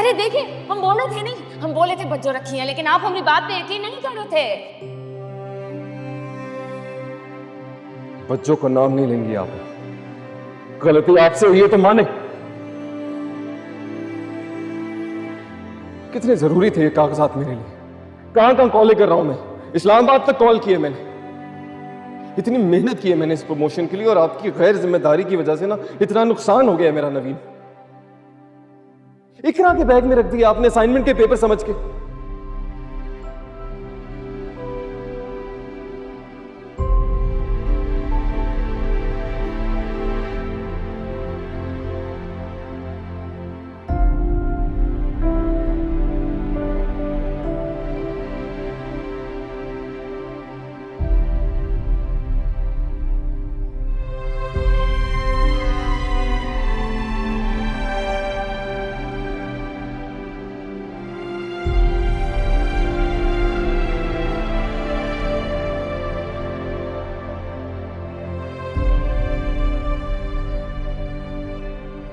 अरे देखिए, हम बोले थे नहीं, हम बोले थे बच्चों रखी है, लेकिन आप हमारी बात पे यकीन नहीं कर रहे थे। बच्चों का नाम नहीं लेंगी आप। गलती आपसे हुई है तो माने। कितने जरूरी थे ये कागजात मेरे लिए। कहां कहां कॉल कर रहा हूं मैं, इस्लामाबाद तक कॉल किए मैंने। इतनी मेहनत की है मैंने इस प्रमोशन के लिए, और आपकी गैर जिम्मेदारी की वजह से ना इतना नुकसान हो गया मेरा नवीन। इकरा के बैग में रख दिया आपने असाइनमेंट के पेपर समझ के।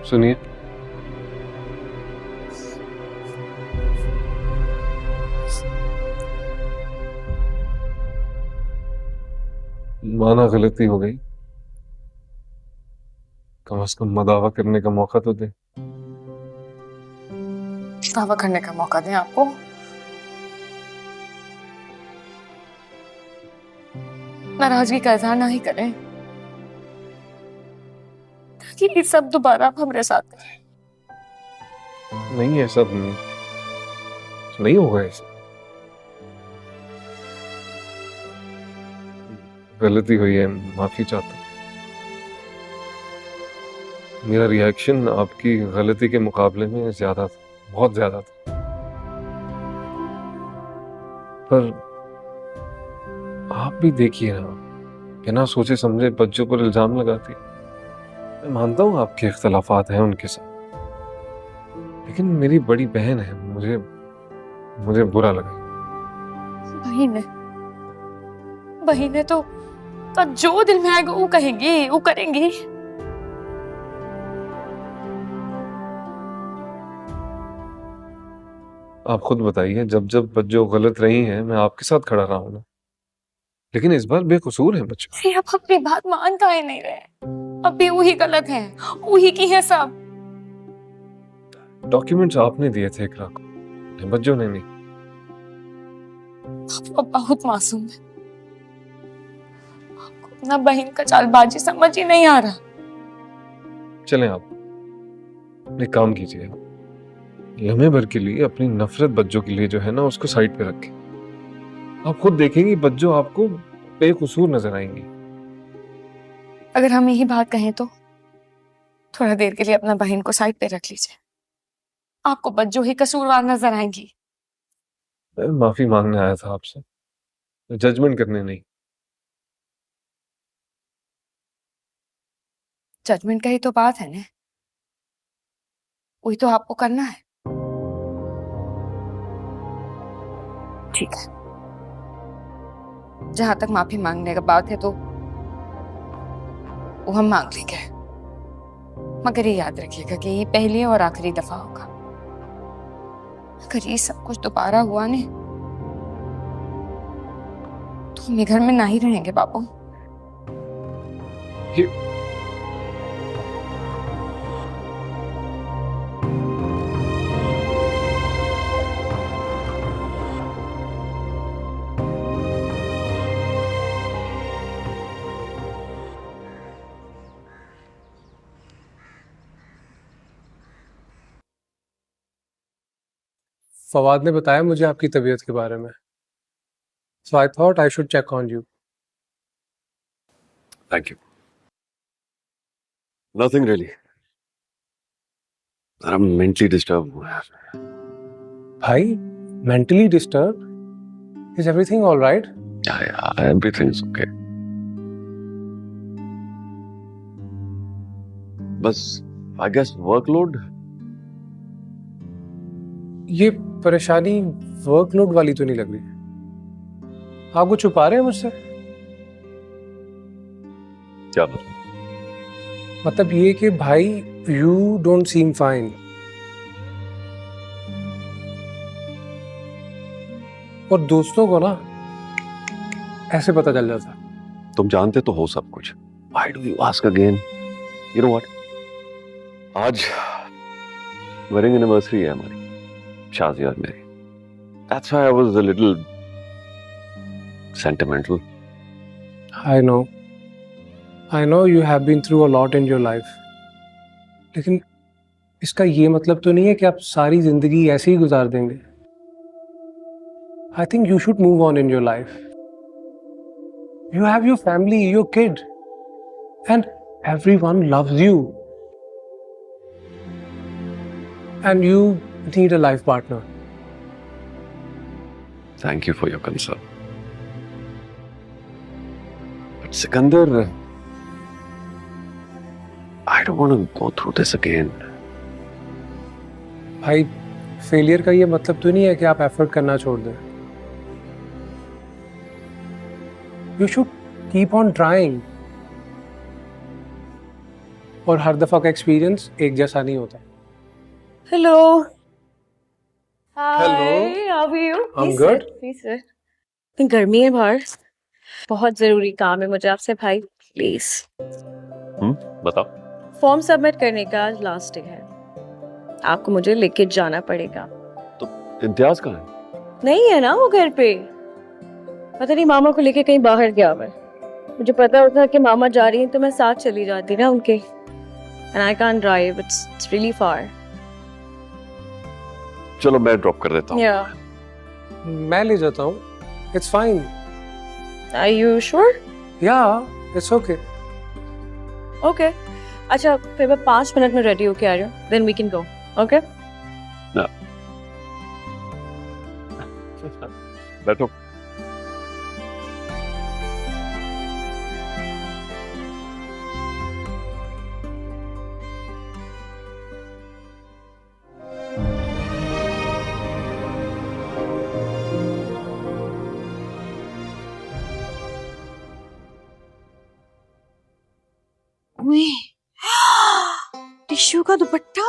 सुनिए, माना गलती हो गई, कम से कम दावा करने का मौका तो दे। दावा करने का मौका दें आपको? नाराजगी का इजहार ना ही करें, ताकि ये सब दोबारा आप हमारे साथ करें। नहीं, ऐसा नहीं होगा। ऐसा गलती हुई है, माफी चाहता हूं। मेरा रिएक्शन आपकी गलती के मुकाबले में ज्यादा था, बहुत ज्यादा था। पर आप भी देखिए ना, बिना सोचे समझे बच्चों पर इल्जाम लगाती। मैं मानता हूँ आपके इख्तलाफात हैं उनके साथ, लेकिन मेरी बड़ी बहन है, मुझे बुरा लगा। बहन है तो जो दिल में आएगा वो कहेंगी, वो करेंगी। आप खुद बताइए, जब जब बच्चों गलत रही हैं मैं आपके साथ खड़ा रहा हूं ना, लेकिन इस बार बेकसूर है बच्चों। आप अपनी बात मान काहे नहीं रहे? अब भी वही गलत है, वही की है सब। डॉक्यूमेंट्स आपने दिए थे इकरा को, बच्चों ने नहीं। आपको बहुत मासूम है, आपको अपना बहन का चालबाजी समझ ही नहीं आ रहा। चलें, आप एक काम कीजिए, लम्हे भर के लिए अपनी नफरत बच्चों के लिए जो है ना उसको साइड पे रखें। आप खुद देखेंगे बच्चों आपको बेकसूर नजर आएंगी। अगर हम यही बात कहें तो थोड़ा देर के लिए अपना बहन को साइड पे रख लीजिए, आपको बच्चों ही कसूरवार नजर आएंगी। मैं माफी मांगने आया था आपसे, जजमेंट करने नहीं। जजमेंट का ही तो बात है ना, वही तो आपको करना है। ठीक है, जहां तक माफी मांगने का बात है तो वो हम मांग लेंगे, मगर ये याद रखिएगा कि ये पहली और आखिरी दफा होगा। अगर ये सब कुछ दोबारा हुआ ने तो हम ये घर में ना ही रहेंगे बाबू। फवाद ने बताया मुझे आपकी तबीयत के बारे में, so I thought I should check on you. Thank you. Nothing really. I'm mentally disturbed हूँ यार। भाई, mentally disturbed? Is everything all right? Yeah, everything's okay. बस I guess workload। ये परेशानी वर्कलोड वाली तो नहीं लग रही। आप कुछ छुपा रहे हैं मुझसे? क्या मतलब ये कि भाई, you don't seem fine. और दोस्तों को ना ऐसे पता चल जाता। तुम जानते तो हो सब कुछ। Why do you ask again? You know what? आज वेडिंग एनिवर्सरी है हमारी, शादी और मेरी। That's why I was a little sentimental. I know you have been through a lot in your life. लेकिन इसका ये मतलब तो नहीं है कि आप सारी जिंदगी ऐसे ही गुजार देंगे। I think you should move on in your life. You have your family, your kid, and everyone loves you. And you need a life partner. Thank you for your concern. But Sikandar, I don't want to go through this again. भाई, failure का ये मतलब तो नहीं है कि आप effort करना छोड़ दें। You should keep on trying. और हर दफा का एक्सपीरियंस एक जैसा नहीं होता। Hello. Hello. How are you? I'm Please good. sit, please sit. इतनी गर्मी है बाहर, बहुत जरूरी काम है मुझे आपसे भाई, प्लीज। बताओ। फॉर्म सबमिट करने का आज लास्ट डे है, आपको मुझे लेके जाना पड़ेगा। तो इम्तियाज कहाँ है? नहीं है ना वो घर पे, पता नहीं मामा को लेके कहीं बाहर गया हुआ है। मुझे पता होता कि मामा जा रही हैं तो मैं साथ चली जाती ना उनके। And I can't drive, it's really फार। चलो मैं ड्रॉप कर देता हूँ। या मैं ले जाता हूँ। It's fine. Are you sure? Yeah, it's okay. Okay, अच्छा फिर मैं 5 मिनट में रेडी होके आ रही हूँ, then we can go. Okay बैठो। टिश्यू का दुपट्टा,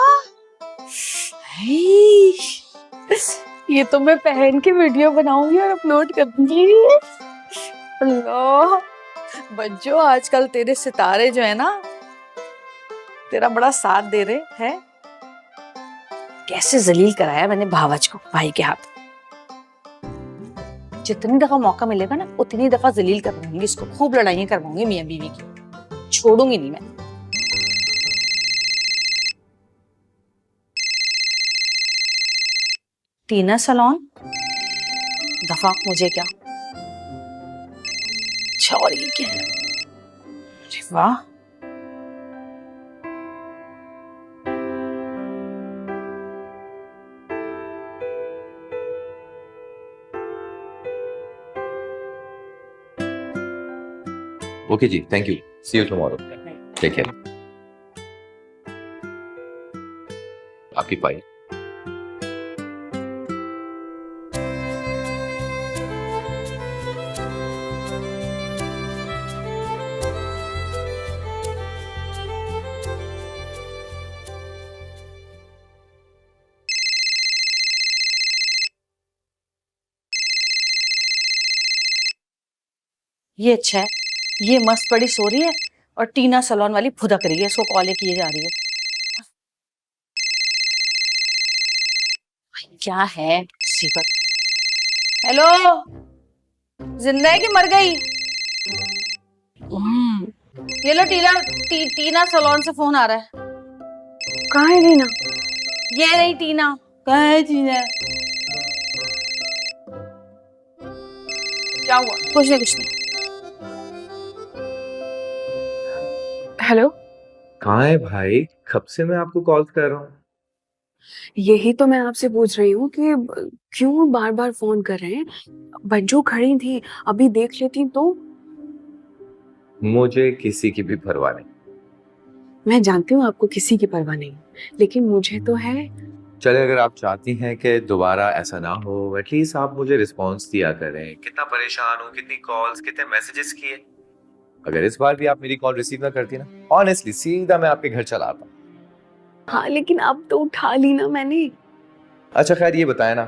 ये तो मैं पहन के वीडियो बनाऊंगी और अपलोड कर दूंगी। अल्लाह बच्चों, आजकल तेरे सितारे जो है ना तेरा बड़ा साथ दे रहे हैं। कैसे जलील कराया मैंने भावच को भाई के हाथ। जितनी दफा मौका मिलेगा ना उतनी दफा जलील करवाऊंगी इसको, खूब लड़ाइयां करवाऊंगी मियां बीवी की, छोड़ूंगी नहीं मैं। टीना सलोन, दफा मुझे क्या। अच्छा और ये क्या है? अरे वाह, okay ji, thank you, see you tomorrow, take care. आपकी फाइल। ये अच्छा है, ये मस्त बड़ी सो रही है और टीना सलोन वाली फुदक रही है, इसको कॉल किए जा रही है। क्या है मुसीबत। हेलो, जिंदा है कि मर गई? ये लो टीना सलोन से फोन आ रहा है। कहाँ है टीना? ये रही टीना। कहाँ है टीना? क्या हुआ? कुछ नहीं। हेलो, कहाँ है भाई? कब से मैं आपको कॉल कर रहा हूँ। यही तो मैं आपसे पूछ रही हूँ कि क्यों बार बार फोन कर रहे हैं। बज्जो खड़ी थी, अभी देख लेती तो। मुझे किसी की भी परवाह नहीं। मैं जानती हूँ आपको किसी की परवाह नहीं, लेकिन मुझे तो है। चले, अगर आप चाहती हैं कि दोबारा ऐसा ना हो, एटलीस्ट आप मुझे रिस्पॉन्स दिया करें। कितना परेशान हूँ, कितनी कॉल्स, कितने मैसेजेस किए। अगर इस बार भी आप मेरी कॉल रिसीव ना करती ना, ऑनेस्टली सीधा मैं आपके घर चला आता। हाँ, लेकिन अब तो उठा ली ना मैंने। अच्छा खैर, ये बताया ना,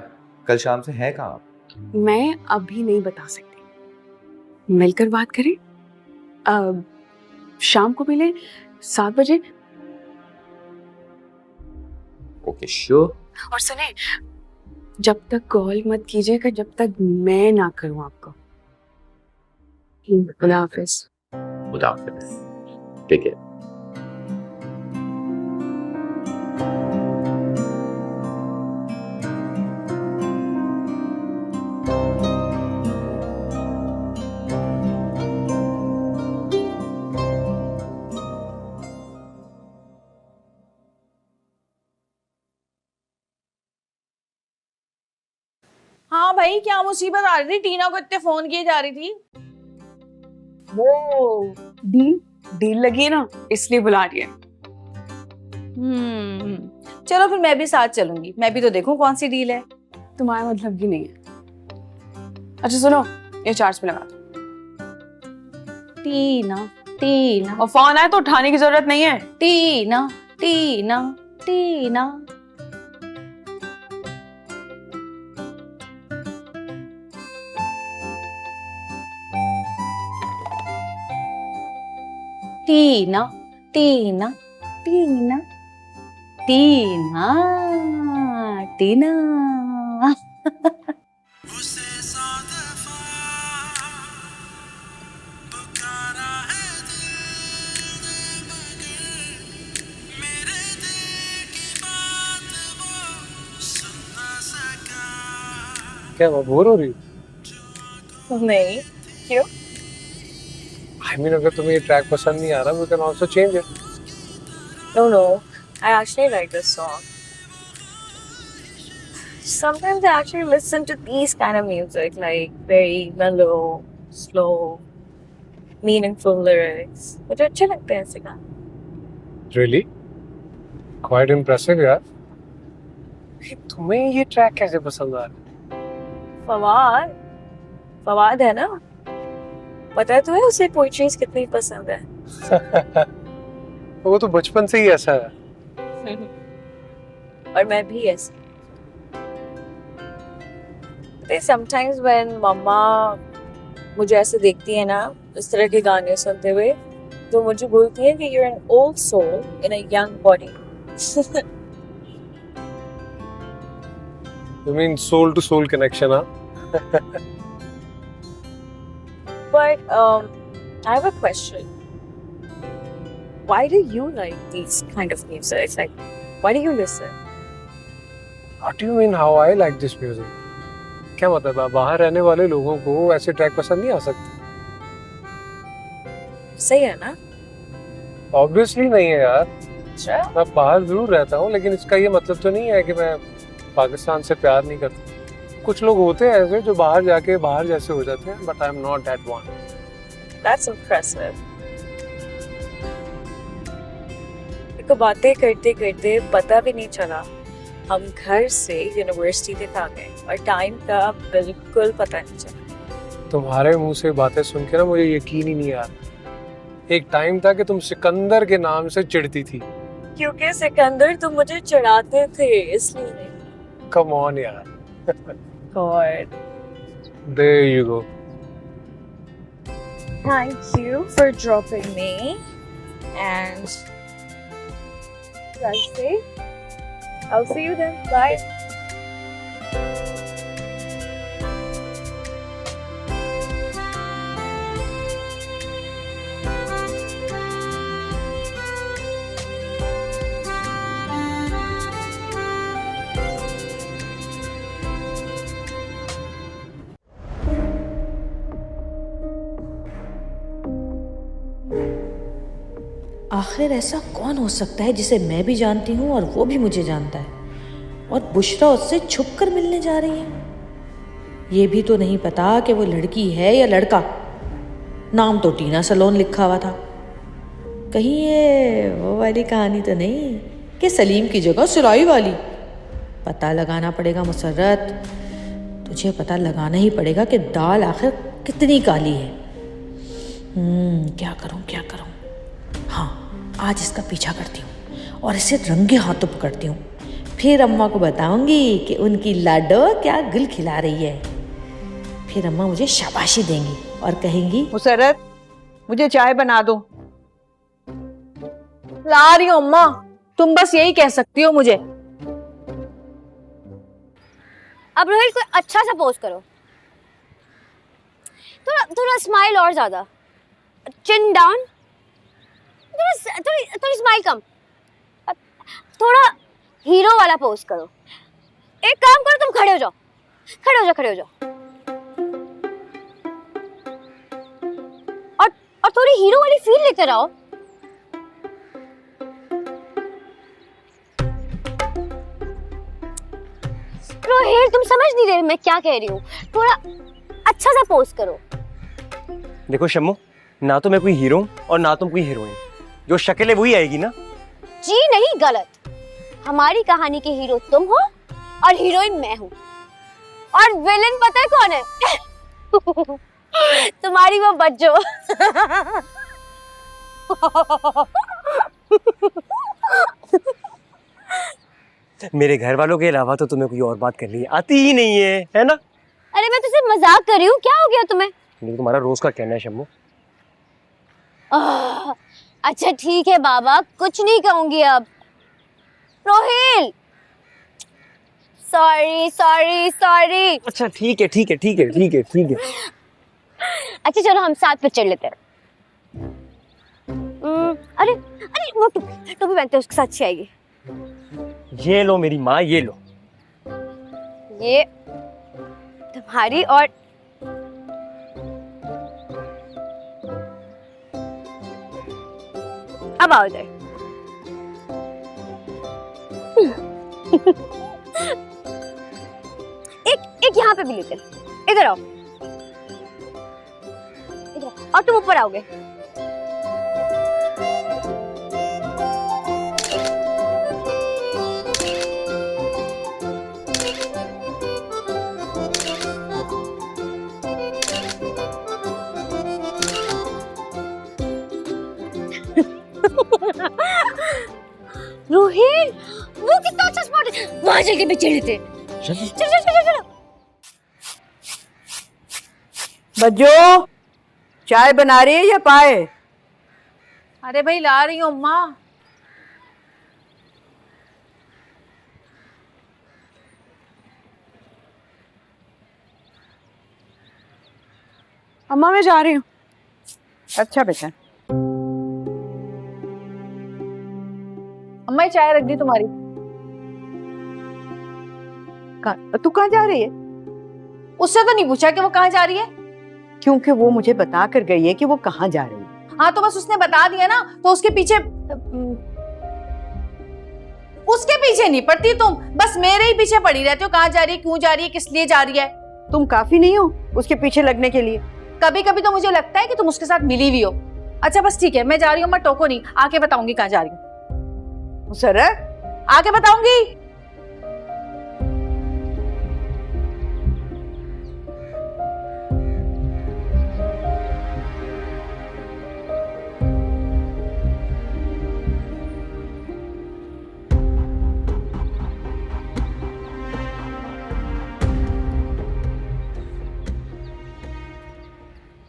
कल शाम से है कहाँ आप? मैं अभी नहीं बता सकती, मिलकर बात करें। शाम को मिले 7 बजे। Okay sure. और सुने, जब तक कॉल मत कीजिएगा जब तक मैं ना करूं आपको। खुदा हाफिज। खुदा हाफिज। Take care. हाँ भाई, क्या मुसीबत आ रही थी? टीना को इतने फोन किए जा रही थी। वो डील लगी है ना, इसलिए बुला रही है। चलो फिर मैं भी साथ चलूंगी, मैं भी तो देखूं कौन सी डील है। तुम्हारा मतलब की नहीं है। अच्छा सुनो, ये चार्ज पे लगा दो। टीना और फोन आए तो उठाने की जरूरत नहीं है। टीना टीना टीना। टीना टीना टीना टीना टीना। क्या वो बोर हो रही? नहीं, क्यों? I mean, अगर तुम्हें ये ट्रैक पसंद नहीं आ रहा, we can also change it. No, I actually like this song. Sometimes I actually listen to these kind of music, like very mellow, slow, meaningful lyrics. मुझे अच्छे लगते हैं ऐसे गाने। Really? Quite impressive यार। तुम्हें ये ट्रैक कैसे पसंद आ रहा है? फवाद है ना, पता है तुम्हें उसे पोइट्रीज कितनी पसंद है। वो तो बचपन से ही ऐसा है। और मैं भी ऐसी। समटाइम्स व्हेन मम्मा मुझे ऐसे देखती है ना इस तरह के गाने सुनते हुए, तो मुझे बोलती है कि you're an old soul in a young body. You mean soul to soul connection, huh? But I have a question. Why do you like these kind of music? Like, why do you listen? What do you mean how I like this music? क्या मतलब है, बाहर रहने वाले लोगों को ऐसे track पसंद नहीं आ सकते? सही है ना? Obviously नहीं है यार। अच्छा। मैं बाहर जरूर रहता हूँ, लेकिन इसका ये मतलब तो नहीं है कि मैं पाकिस्तान से प्यार नहीं करता। कुछ लोग होते हैं ऐसे जो बाहर जाके बाहर जैसे हो जाते हैं, but I'm not that one. That's impressive. को बातें करते करते पता भी नहीं चला हम घर से यूनिवर्सिटी तक आ गए और टाइम का बिल्कुल पता नहीं चला। तुम्हारे मुंह से बातें सुन के ना मुझे यकीन ही नहीं आ रहा। एक टाइम था कि तुम सिकंदर के नाम से चिढ़ती थी। क्योंकि सिकंदर तुम मुझे चिढ़ाते थे इसलिए। Come on यार। God. There you go. Thank you for dropping me and drive safe. I'll see you then. Bye. आखिर ऐसा कौन हो सकता है जिसे मैं भी जानती हूँ और वो भी मुझे जानता है, और बुशरा उससे छुप कर मिलने जा रही है। ये भी तो नहीं पता कि वो लड़की है या लड़का। नाम तो टीना सलोन लिखा हुआ था। कहीं ये वो वाली कहानी तो नहीं कि सलीम की जगह सुराई वाली। पता लगाना पड़ेगा मुसर्रत, तुझे पता लगाना ही पड़ेगा कि दाल आखिर कितनी काली है। क्या करूं? हाँ, आज इसका पीछा करती हूँ और इसे रंगे हाथों पकड़ती हूँ। फिर अम्मा को बताऊंगी कि उनकी लाडो क्या गुल खिला रही है। फिर अम्मा मुझे शाबाशी देंगी और कहेंगी, मुसर्रत मुझे चाय बना दो। ला रही हूँ अम्मा, तुम बस यही कह सकती हो मुझे। अब रोहित कोई अच्छा सा पोज करो, थोड़ा थोड़ा स्माइल और ज्यादा, चिन डाउन, थोड़ी स्माइल कम, थोड़ा हीरो वाला पोज करो। एक काम करो, तुम खड़े हो जाओ, खड़े हो जाओ, खड़े हो जाओ, और थोड़ी हीरो वाली फील लेते रहो। रोहित तुम समझ नहीं रहे मैं क्या कह रही हूँ, थोड़ा अच्छा सा पोज करो। देखो शम्मू, ना तो मैं कोई हीरो और ना तुम कोई हीरोइन, जो शक्ल है वही आएगी ना। जी नहीं, गलत। हमारी कहानी के हीरो तुम हो और हीरोइन मैं हूँ, और विलन पता है कौन है? तुम्हारी वो बच्चो। मेरे घर वालों के अलावा तो तुम्हें कोई और बात करनी आती ही नहीं है ना? अरे मैं तुझसे मजाक कर रही हूँ, क्या हो गया तुम्हें? लेकिन तुम्हारा रोज का कहना है शम्मू। अच्छा ठीक है बाबा, कुछ नहीं कहूंगी अब। Rohail, sorry sorry sorry. अच्छा ठीक है ठीक है ठीक है ठीक है ठीक है। अच्छा चलो हम साथ पे चढ़ लेते हैं। अरे अरे वो टोपी पहनते हैं, उसके साथ अच्छी आएगी। ये लो मेरी माँ, ये लो। ये तुम्हारी, और अब आओ इधर। एक यहाँ पे भी लेते हैं, इधर आओ, इधर, और तुम ऊपर आओगे। रोहित, वो कितना अच्छा स्पॉट है, वहां चल के पिक्चर लेते हैं। चलो चलो चलो चलो। बज्जो, चाय बना रही है या पाए? अरे भाई ला रही हूँ अम्मा। अम्मा मैं जा रही हूँ। अच्छा बेटा। अम्मा ये चाय रख दी तुम्हारी। तू कहाँ जा रही है? उससे तो नहीं पूछा कि वो कहाँ जा रही है। क्योंकि वो मुझे बता कर गई है कि वो कहाँ जा रही है। हाँ तो बस उसने बता दिया ना, तो उसके पीछे नहीं पड़ती तुम, बस मेरे ही पीछे पड़ी रहती हो। कहाँ जा रही है, क्यों जा रही है, किस लिए जा रही है। तुम काफी नहीं हो उसके पीछे लगने के लिए? कभी कभी तो मुझे लगता है कि तुम उसके साथ मिली हुई हो। अच्छा बस ठीक है, मैं जा रही हूँ, मैं टोको नहीं, आके बताऊंगी कहाँ जा रही हूँ। मुसर्रत, आके बताऊंगी।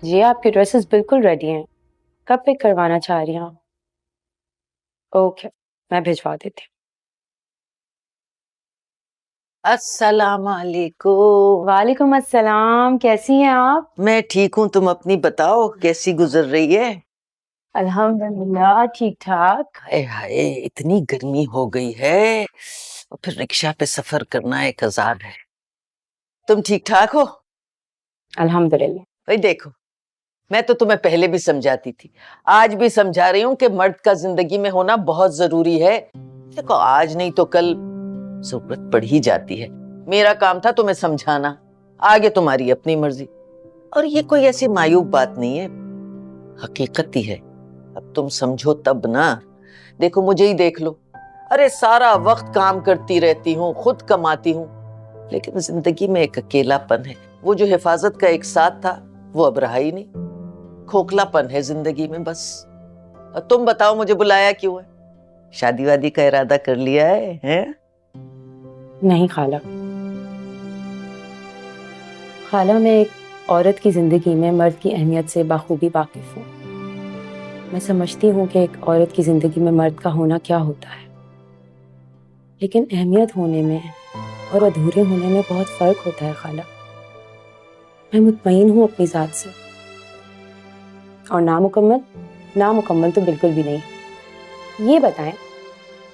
जी आपकी ड्रेसेस बिल्कुल रेडी हैं, कब पिक करवाना चाह रही हैं आप? ओके, मैं भिजवा देती हूँ। अस्सलाम वालेकुम। वालेकुम अस्सलाम, कैसी हैं आप? मैं ठीक हूँ, तुम अपनी बताओ कैसी गुजर रही है? अल्हम्दुलिल्लाह ठीक ठाक। हाय हाय, इतनी गर्मी हो गई है और फिर रिक्शा पे सफर करना एक अजाब है। तुम ठीक ठाक हो? अल्हम्दुलिल्लाह। भाई देखो, मैं तो तुम्हें पहले भी समझाती थी, आज भी समझा रही हूँ कि मर्द का जिंदगी में होना बहुत जरूरी है। देखो आज नहीं तो कल जरूरत पड़ ही जाती है। मेरा काम था तुम्हें समझाना, आगे तुम्हारी अपनी मर्जी। और ये कोई ऐसी मायूब बात नहीं है, हकीकत ही है। अब तुम समझो तब ना। देखो मुझे ही देख लो, अरे सारा वक्त काम करती रहती हूँ, खुद कमाती हूँ, लेकिन जिंदगी में एक अकेलापन है। वो जो हिफाजत का एक साथ था वो अब रहा ही नहीं। खोखलापन है जिंदगी में बस। और तुम बताओ मुझे बुलाया क्यों है? शादी वादी का इरादा कर लिया है, हैं? नहीं खाला, खाला मैं एक औरत की ज़िंदगी में मर्द की अहमियत से बाखूबी वाकिफ़ हूँ। मैं समझती हूँ कि एक औरत की ज़िंदगी में मर्द का होना क्या होता है, लेकिन अहमियत होने में और अधूरे होने में बहुत फ़र्क होता है खाला। मैं मुतमईन हूँ अपनी ज़ात से, और नामुकम्मल तो बिल्कुल भी नहीं। ये बताएं,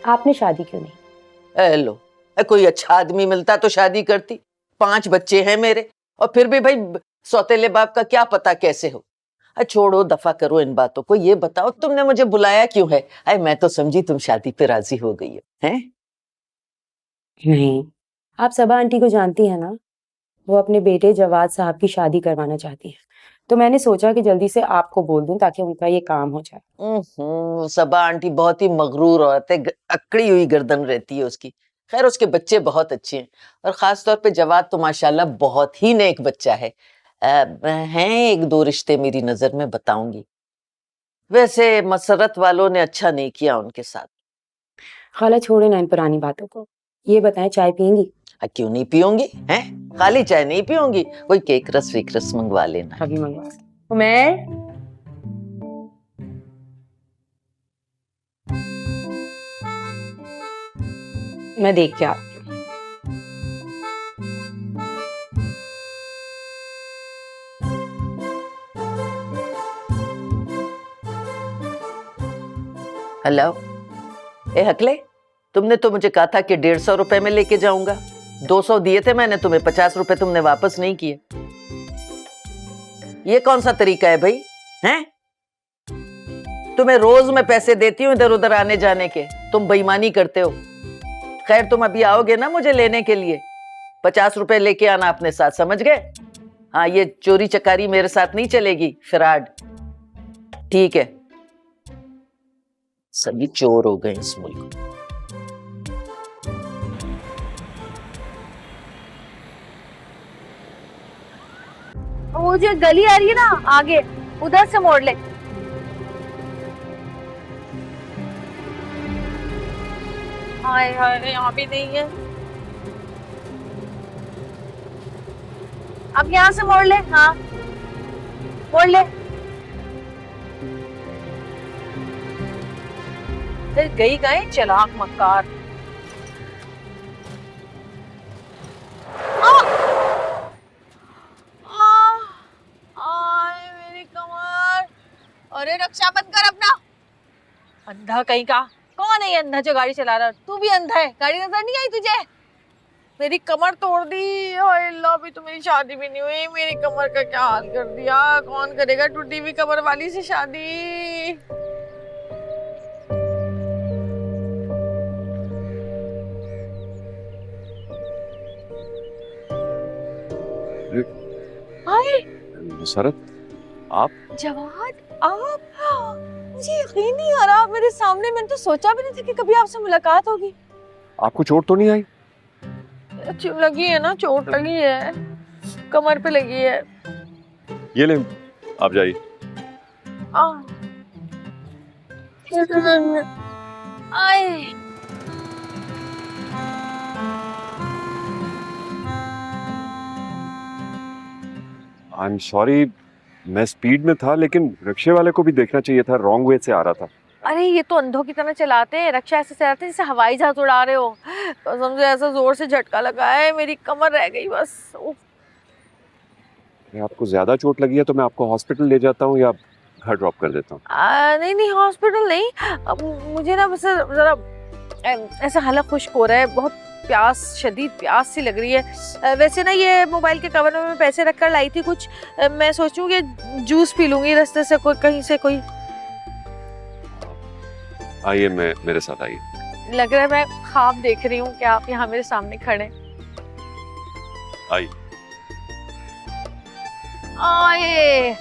आपने शादी क्यों नहीं? लो, कोई अच्छा आदमी मिलता तो शादी करती। 5 बच्चे हैं मेरे, और फिर भी भाई सौतेले बाप का क्या पता कैसे हो। छोड़ो, दफा करो इन बातों को। ये बताओ तुमने मुझे बुलाया क्यों है? अरे मैं तो समझी तुम शादी पे राजी हो गई हो। हैं? नहीं, आप सबा आंटी को जानती है ना, वो अपने बेटे जवाद साहब की शादी करवाना चाहती है, तो मैंने सोचा कि जल्दी से आपको बोल दूं ताकि उनका ये काम हो जाए। सबा आंटी बहुत ही मगरूर औरत है, अकड़ी हुई गर्दन रहती है उसकी। खैर उसके बच्चे बहुत अच्छे हैं, और खास तौर पे जवाद तो माशाल्लाह बहुत ही नेक बच्चा है। हैं 1-2 रिश्ते मेरी नजर में, बताऊंगी। वैसे मसरत वालों ने अच्छा नहीं किया उनके साथ। खाला छोड़े ना इन पुरानी बातों को, ये बताएं चाय पियेंगी? क्यों नहीं पियोंगी? हैं? खाली चाय नहीं पियोंगी? कोई केक रस वेक रस मंगवा लेना। अभी मंगवा। उमर, मैं देख के आती हूँ। हेलो, ए हकले, तुमने तो मुझे कहा था कि 150 रुपए में लेके जाऊंगा। 200 दिए थे मैंने तुम्हें, 50 रुपए तुमने वापस नहीं किए। ये कौन सा तरीका है भाई? हैं? तुम्हें रोज मैं पैसे देती हूँ इधर उधर आने जाने के, तुम बेईमानी करते हो। खैर तुम अभी आओगे ना मुझे लेने के लिए, 50 रुपए लेके आना अपने साथ, समझ गए? हाँ, ये चोरी चकारी मेरे साथ नहीं चलेगी, फिराड। ठीक है, सभी चोर हो गए इस मुल्क में। वो जो गली आ रही है ना आगे, उधर से मोड़ ले। हाय हाय, यहाँ भी नहीं है। अब यहाँ से मोड़ ले। हाँ मोड़ ले। गई गए चलाक मक्कार। मेरी कमर। अरे रक्षा बंद कर अपना। अंधा कहीं का। कौन है ये अंधा जो गाड़ी चला रहा है? तू भी अंधा है, गाड़ी नजर नहीं आई तुझे? मेरी कमर तोड़ दी। अल्लाह, अभी तो मेरी शादी भी नहीं हुई, मेरी कमर का क्या हाल कर दिया। कौन करेगा टूटी हुई कमर वाली से शादी? मुसरत, आप? जवाद, आप? मुझे यकीन नहीं आ रहा, आप मेरे सामने। मैंने तो सोचा भी नहीं था कि कभी आपसे मुलाकात होगी। आपको चोट तो नहीं आई? लगी है ना, चोट लगी है, कमर पे लगी है। ये ले, आप जाइए। आए। आई एम सॉरी, मैं स्पीड में था, लेकिन रिक्शे वाले को भी देखना चाहिए था, रॉन्ग वे से आ रहा था। अरे ये तो अंधों की तरह चलाते हैं, रक्षा ऐसे चलाते हैं जैसे हवाई जहाज उड़ा रहे हो। कसम से ऐसा जोर से झटका लगा है, मेरी कमर रह गई बस। आपको ज्यादा चोट लगी है तो मैं आपको हॉस्पिटल ले जाता हूँ या घर ड्रॉप कर देता हूँ? नहीं नहीं, हॉस्पिटल नहीं। अब मुझे ना बस जरा ऐसा हालत खुश्क हो रहा है, बहुत प्यास, शदीद प्यास सी लग रही है। वैसे ना ये मोबाइल के कवर में मैं पैसे रख कर लाई थी कुछ, मैं सोचूं कि जूस पी लूंगी रास्ते से, कोई कहीं से कोई। आइए, मेरे साथ आइए। लग रहा है मैं ख्वाब देख रही हूँ कि आप यहाँ मेरे सामने खड़े। आइए। आए।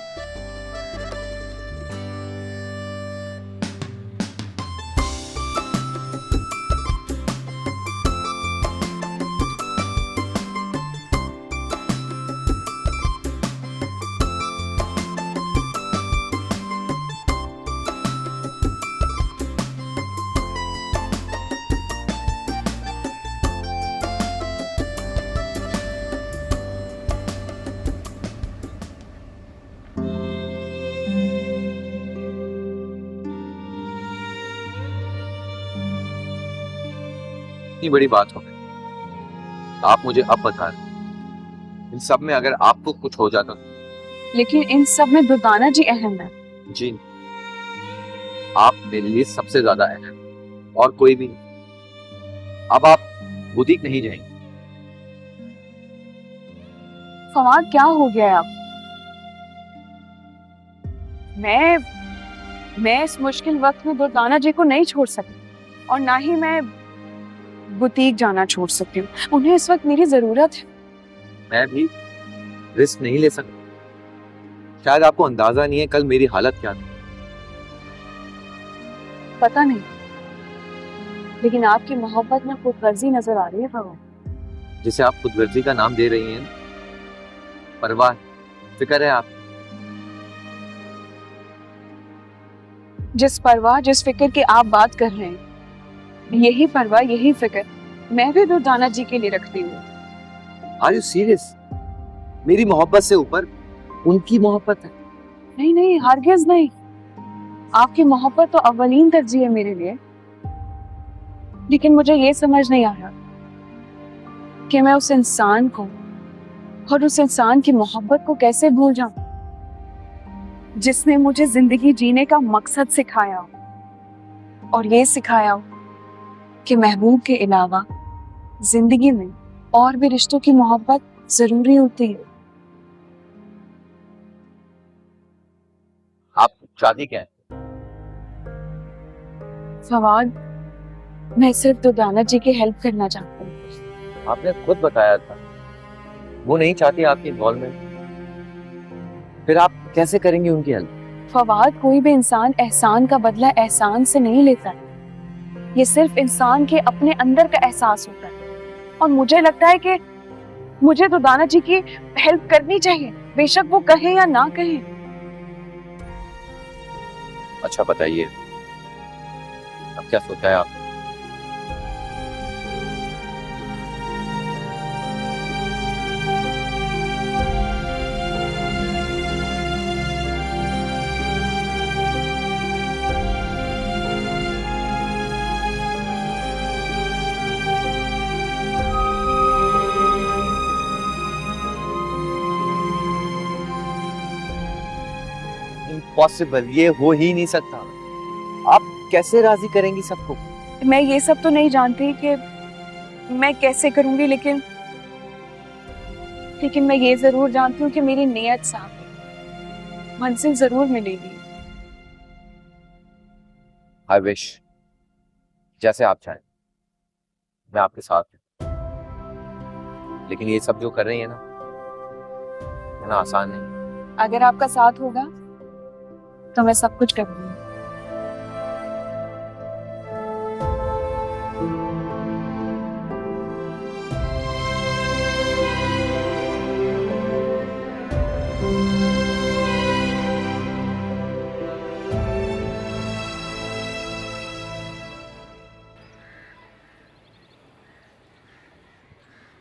इतनी बड़ी बात हो गई, आप मुझे अब बता रहे इन सब में अगर आपको कुछ हो जाता तो? लेकिन इन सब में दुर्दाना जी अहम है। जी, आप मेरे लिए सबसे ज्यादा अहम, और कोई भी नहीं। अब आप बुटीक नहीं जाएंगे। फवाद क्या हो गया है आप? मैं इस मुश्किल वक्त में दुर्दाना जी को नहीं छोड़ सकती और ना ही मैं बुटीक जाना छोड़ सकती हूँ। उन्हें इस वक्त मेरी जरूरत है। मैं भी रिस्क नहीं ले सकता। शायद आपको अंदाजा नहीं है कल मेरी हालत क्या थी। पता नहीं, लेकिन आपकी मोहब्बत में खुदगर्जी नजर आ रही है फवाद। जिसे आप खुदगर्जी का नाम दे रही हैं, परवाह, फिक्र है आप? जिस परवाह, जिस फिक्र की आप बात कर रहे हैं, यही परवाह, यही फिक्र मैं भी दुर्दाना जी के लिए रखती हूँ। Are you serious? मेरी मोहब्बत से ऊपर उनकी मोहब्बत है? नहीं नहीं, हरगिज नहीं। आपकी मोहब्बत तो अव्वलीन तरजीह है मेरे लिए। लेकिन मुझे ये समझ नहीं आ रहा कि मैं उस इंसान को और उस इंसान की मोहब्बत को कैसे भूल जाऊं जिसने मुझे जिंदगी जीने का मकसद सिखाया हो और ये सिखाया हो कि महबूब के अलावा जिंदगी में और भी रिश्तों की मोहब्बत जरूरी होती है। आप चाहती क्या है? फवाद, मैं सिर्फ दुर्दाना जी की हेल्प करना चाहती हूँ। आपने खुद बताया था वो नहीं चाहती आपकी इन्वॉल्वमेंट, फिर आप कैसे करेंगे उनकी हेल्प? फवाद, कोई भी इंसान एहसान का बदला एहसान से नहीं लेता है। ये सिर्फ इंसान के अपने अंदर का एहसास होता है और मुझे लगता है कि मुझे दुर्दाना जी की हेल्प करनी चाहिए, बेशक वो कहे या ना कहे। अच्छा बताइए, अब क्या सोचा है आप? इम्पॉसिबल, ये हो ही नहीं सकता। आप कैसे राजी करेंगी सबको? मैं ये सब तो नहीं जानती कि मैं कैसे करूंगी, लेकिन मैं ये जरूर जानती हूँ कि मेरी नियत साफ है, मंजिल जरूर मिलेगी। आई विश, जैसे आप चाहें, मैं आपके साथ हूँ। लेकिन ये सब जो कर रही है ना आसान नहीं। अगर आपका साथ होगा तो मैं सब कुछ कर लूंगी।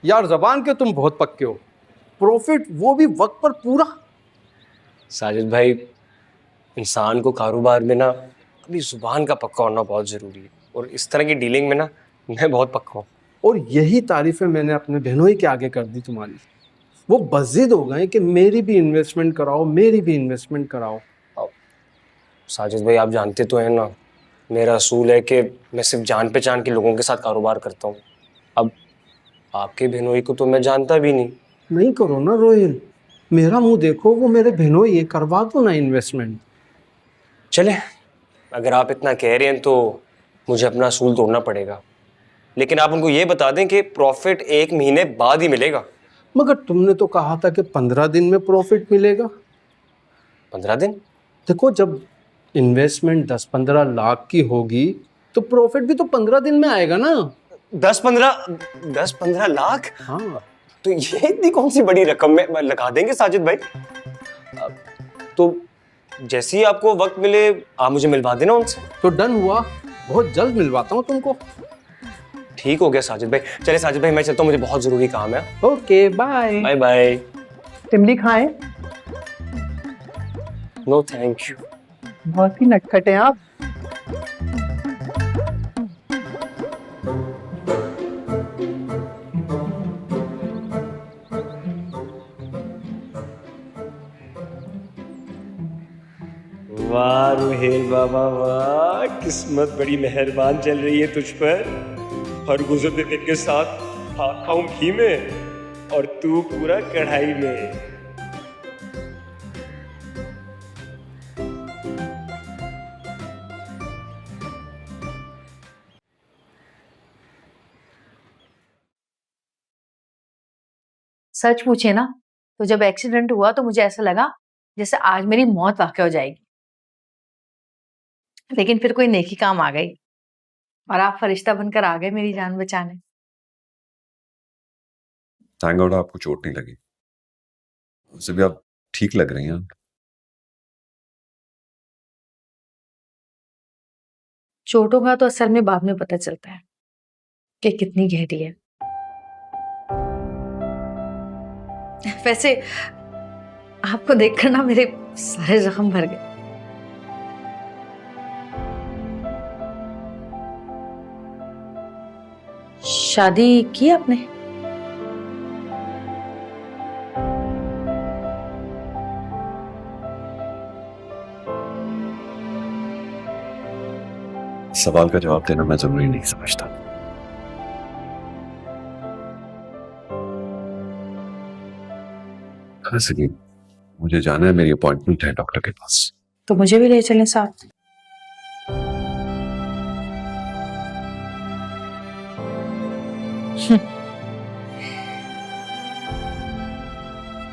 यार जबान के तुम बहुत पक्के हो, प्रॉफिट वो भी वक्त पर पूरा। साजिद भाई, इंसान को कारोबार में ना अपनी जुबान का पक्का होना बहुत ज़रूरी है, और इस तरह की डीलिंग में ना मैं बहुत पक्का हूँ। और यही तारीफें मैंने अपने बहनों ही के आगे कर दी तुम्हारी। वो बज़िद हो गए कि मेरी भी इन्वेस्टमेंट कराओ, मेरी भी इन्वेस्टमेंट कराओ। साजिद भाई, आप जानते तो हैं ना, मेरा असूल है कि मैं सिर्फ जान पहचान के लोगों के साथ कारोबार करता हूँ। अब आपके बहनोई को तो मैं जानता भी नहीं करो ना रोहिल, मेरा मुंह देखो, वो मेरे बहनोई है, करवा दो ना इन्वेस्टमेंट। चले, अगर आप इतना कह रहे हैं तो मुझे अपना असूल तोड़ना पड़ेगा, लेकिन आप उनको ये बता दें कि प्रॉफिट 1 महीने बाद ही मिलेगा। मगर तुमने तो कहा था कि 15 दिन में प्रॉफिट मिलेगा। 15 दिन? देखो, जब इन्वेस्टमेंट 10-15 लाख की होगी तो प्रॉफिट भी तो 15 दिन में आएगा ना। 10-15 लाख? हाँ। तो ये इतनी कौन सी बड़ी रकम में लगा देंगे साजिद भाई। तो जैसे ही आपको वक्त मिले आप मुझे मिलवा देना उनसे। तो डन हुआ, बहुत जल्द मिलवाता हूँ तुमको। ठीक हो गया साजिद भाई। चले साजिद भाई, मैं चलता हूँ, मुझे बहुत जरूरी काम है। Okay, bye bye bye. इमली खाएं? No thank you. बहुत ही नटखट हैं आप। सुहेल बाबा वाह, किस्मत बड़ी मेहरबान चल रही है तुझ पर। हर गुजरते दिन के साथ खाता हूँ घी में और तू पूरा कढ़ाई में। सच पूछे ना तो जब एक्सीडेंट हुआ तो मुझे ऐसा लगा जैसे आज मेरी मौत वाक़ई हो जाएगी, लेकिन फिर कोई नेकी काम आ गई और आप फरिश्ता बनकर आ गए मेरी जान बचाने। थैंक गॉड आपको चोट नहीं लगी, उससे भी आप ठीक लग रही हैं। चोटों का तो असल में बाद में पता चलता है कि कितनी गहरी है। वैसे आपको देखकर ना मेरे सारे जख्म भर गए। शादी की आपने? सवाल का जवाब देना मैं जरूरी नहीं समझता। वैसे मुझे जाना है, मेरी अपॉइंटमेंट है डॉक्टर के पास। तो मुझे भी ले चलें साथ।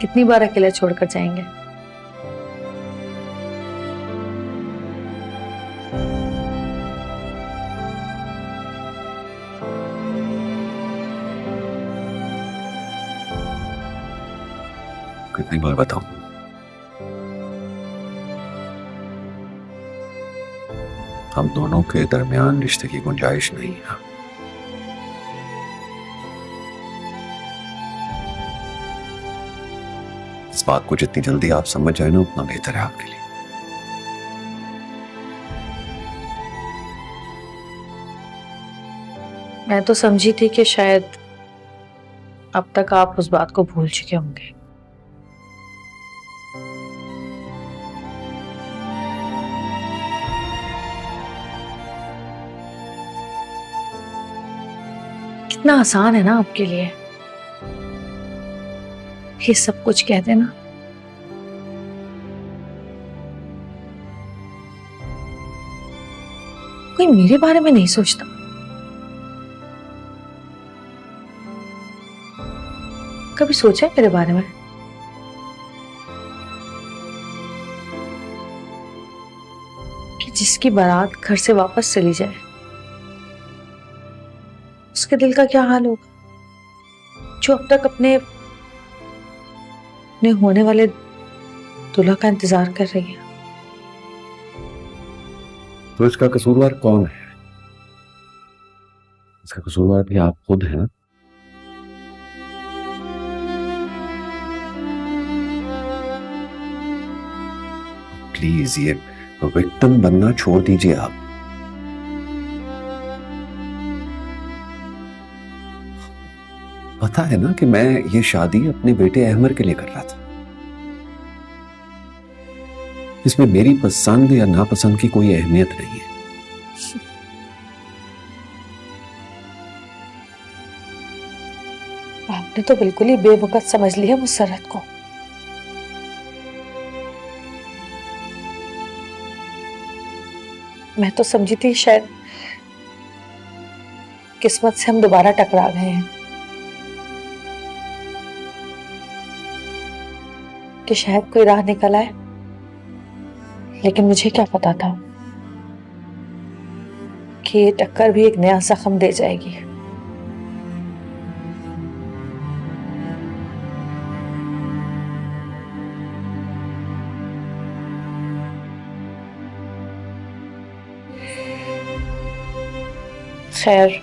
कितनी बार अकेला छोड़कर जाएंगे? कितनी बार बताऊं? हम दोनों के दरमियान रिश्ते की गुंजाइश नहीं है। इस बात को जितनी जल्दी आप समझ जाए ना उतना बेहतर है आपके लिए। मैं तो समझी थी कि शायद अब तक आप उस बात को भूल चुके होंगे। कितना आसान है ना आपके लिए ये सब कुछ कह देना। कोई मेरे बारे में नहीं सोचता। कभी सोचा है मेरे बारे में? कि जिसकी बारात घर से वापस चली जाए उसके दिल का क्या हाल होगा, जो अब तक अपने होने वाले दूल्हा का इंतजार कर रही है। तो इसका कसूरवार कौन है? इसका कसूरवार भी आप खुद हैं। प्लीज ये विक्टिम बनना छोड़ दीजिए आप। पता है ना कि मैं ये शादी अपने बेटे अहमर के लिए कर रहा था। इसमें मेरी पसंद या नापसंद की कोई अहमियत नहीं है। आपने तो बिल्कुल ही बेवकूफ समझ लिया मुसर्रत को। मैं तो समझी थी शायद किस्मत से हम दोबारा टकरा गए हैं, कि शायद कोई राह निकल आए, लेकिन मुझे क्या पता था कि ये टक्कर भी एक नया जख्म दे जाएगी। खैर,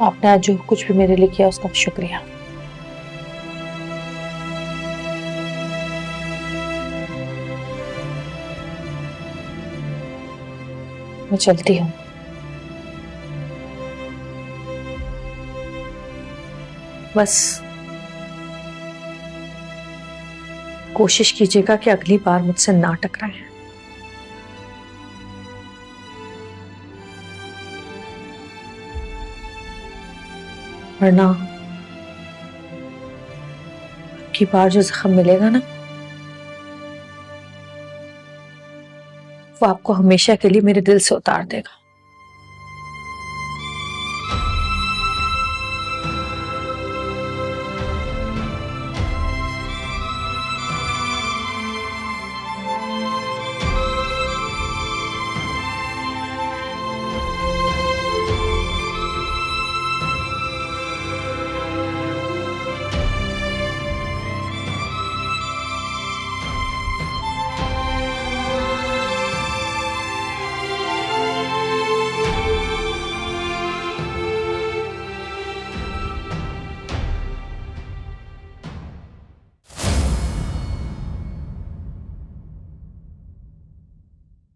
आपने आज जो कुछ भी मेरे लिए किया उसका शुक्रिया। मैं चलती हूँ। बस कोशिश कीजिएगा कि अगली बार मुझसे ना टकराएं। वरना की बार जो जख्म मिलेगा ना, वो आपको हमेशा के लिए मेरे दिल से उतार देगा।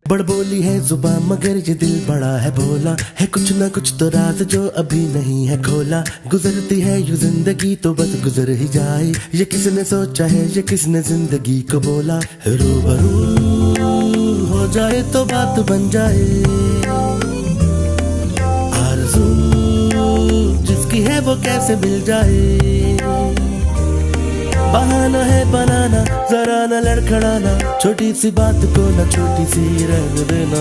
बड़बोली है जुबां मगर ये दिल बड़ा है भोला है, कुछ ना कुछ तो राज जो अभी नहीं है खोला। गुजरती है यूं जिंदगी तो बस गुजर ही जाए, ये किसने सोचा है ये किसने जिंदगी को बोला। रूबरू हो जाए तो बात बन जाए, आरज़ू जिसकी है वो कैसे मिल जाए। बहाना है बनाना जरा न लड़खड़ाना, छोटी सी बात को ना छोटी सी रहने देना।